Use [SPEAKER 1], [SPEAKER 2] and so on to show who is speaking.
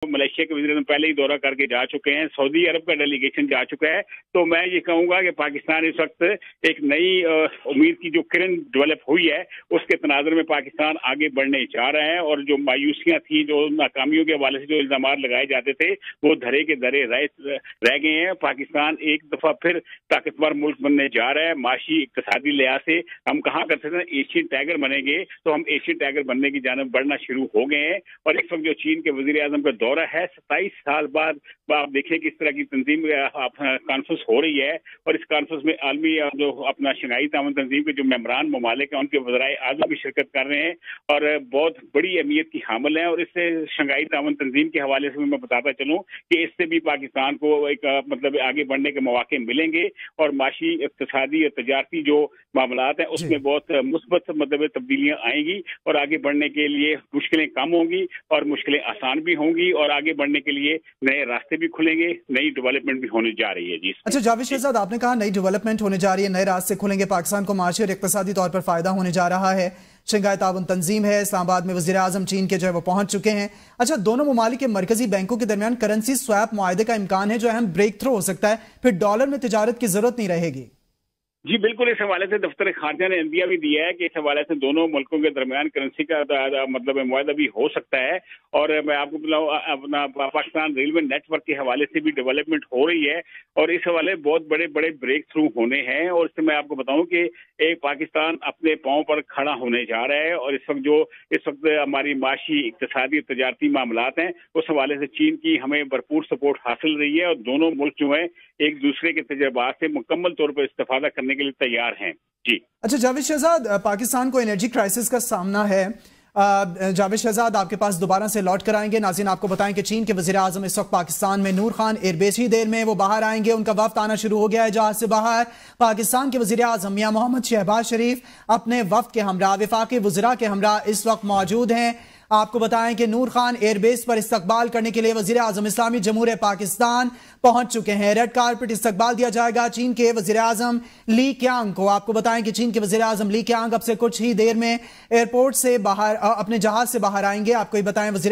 [SPEAKER 1] Malaysia के वज़ीर-ए-आज़म पहले ही दौरा करके जा चुके हैं, सऊदी अरब का डेलीगेशन जा चुका है। तो मैं ये कहूँगा कि पाकिस्तान इस वक्त एक नई उम्मीद की जो किरण डेवलप हुई है, उसके तनाज़ुर में पाकिस्तान आगे बढ़ने जा रहा है। और जो मायूसियाँ थी, जो नाकामियों के हवाले से जो इल्ज़ामात लगाए जाते थे, वो धरे के धरे रह गए हैं। पाकिस्तान एक दफ़ा फिर ताकतवर मुल्क बनने जा रहा है। माशी इक़्तिसादी लिहाज से हम कहा करते थे एशियन टाइगर बनेंगे, तो हम एशियन टाइगर बनने की जानिब बढ़ना शुरू हो गए हैं। और इस वक्त जो चीन के वज़ीर-ए-आज़म का दौरा है, 27 साल बाद आप देखें किस तरह की तंजीम कॉन्फ्रेंस हो रही है। और इस कॉन्फ्रेंस में आलमी जो अपना शंघाई ताउन तंजीम के जो मेंबरान ममालिक हैं, उनके वज़राए आज़म भी शिरकत कर रहे हैं और बहुत बड़ी अहमियत की हामिल हैं। और इससे शंघाई ताउन तंजीम के हवाले से मैं बताता चलूँ कि इससे भी पाकिस्तान को एक मतलब आगे बढ़ने के मौके मिलेंगे और माशी, इक़्तिसादी और तजारती जो मामलात हैं, उसमें बहुत मुस्बत मतलब तब्दीलियाँ आएंगी और आगे बढ़ने के लिए मुश्किलें कम होंगी और मुश्किलें आसान भी होंगी और आगे बढ़ने के लिए नए रास्ते भी खुलेंगे, नई डेवलपमेंट भी होने जा रही है। जी
[SPEAKER 2] अच्छा जावेद शहजाद, आपने कहा नई डेवलपमेंट होने जा रही है, नए रास्ते खुलेंगे, पाकिस्तान को माशी और इक़्तिसादी तौर पर फायदा होने जा रहा है। शंघाई ताउन तंजीम है, इस्लामाबाद में वज़ीर-ए-आज़म चीन के जो है वो पहुंच चुके हैं। अच्छा, दोनों ममालिक के मरकजी बैंकों के दरमियान करेंसी स्वैप मुआहदे का इम्कान है, जो अहम ब्रेक थ्रू हो सकता है, फिर डॉलर में तिजारत की जरूरत नहीं रहेगी।
[SPEAKER 1] जी बिल्कुल, इस हवाले से दफ्तर खारजा ने इंदिया भी दिया है कि इस हवाले से दोनों मुल्कों के दरमियान करेंसी का मतलब मुआहदा भी हो सकता है। और मैं आपको बताऊँ, अपना पाकिस्तान रेलवे नेटवर्क के हवाले से भी डेवलपमेंट हो रही है और इस हवाले बहुत बड़े बड़े ब्रेक थ्रू होने हैं। और इससे मैं आपको बताऊं कि एक पाकिस्तान अपने पाँव पर खड़ा होने जा रहा है। और इस वक्त हमारी माशी, इक़्तिसादी, तजारती मामलात हैं, उस हवाले से चीन की हमें भरपूर सपोर्ट हासिल रही है और दोनों मुल्क जो है एक दूसरे के तजर्बात से मुकम्मल तौर पर इस्तेफादा करने के लिए तैयार हैं। जी
[SPEAKER 2] अच्छा जावेद शहजाद, पाकिस्तान को एनर्जी क्राइसिस का सामना है। जावेद शहजाद, आपके पास दोबारा से लौट कर आएंगे। नाज़रीन आपको बताएं कि चीन के वज़ीर-ए-आज़म इस वक्त पाकिस्तान में नूर खान एयरबेस ही देर में वो बाहर आएंगे, उनका वफ्द आना शुरू हो गया है जहाज से बाहर। पाकिस्तान के वज़ीर-ए-आज़म मियां मोहम्मद शहबाज शरीफ अपने वफ्द के हमरा, वफाकी वज़रा के हमरा इस वक्त मौजूद हैं। आपको बताएं कि नूर खान एयरबेस पर इस्तकबाल करने के लिए वज़ीर-ए-आज़म इस्लामी जमहूरियत पाकिस्तान पहुंच चुके हैं। रेड कारपेट इस्तकबाल दिया जाएगा चीन के वज़ीर-ए-आज़म ली क़ियांग को। आपको बताएं कि चीन के वज़ीर-ए-आज़म ली क़ियांग अब से कुछ ही देर में एयरपोर्ट से बाहर अपने जहाज से बाहर आएंगे। आपको ये बताएं, वज़ीर